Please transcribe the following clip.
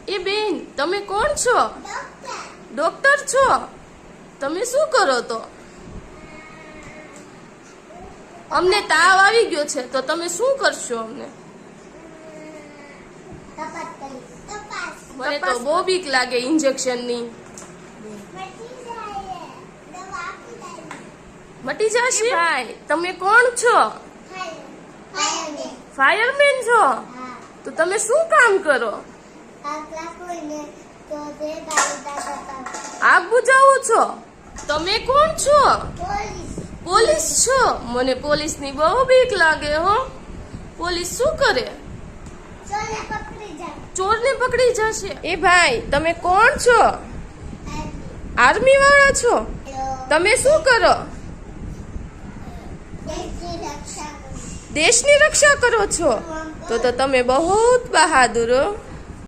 એ બેન, તમે કોણ છો? ડોક્ટર છો? તમે શું કરો તો? અમને તાવ આવી ગયો છે, તો તમે શું કરશો અમને? મને તો બહુ બીક લાગે ઇન્જેક્શનની. મટી જશે? ભાઈ, તમે કોણ છો? ફાયરમેન છો? તો તમે શું કામ કરો? આગ બુઝાવો છો? તમે કોણ છો? પોલીસ છો? મને પોલીસની બહુ બીક લાગે હો. પોલીસ શું કરે? ચોરને પકડી જશે. એ ભાઈ, તમે કોણ છો? આર્મી વાળા છો? તમે શું કરો? દેશની રક્ષા કરો છો? તો તમે બહુ બહાદુર હો.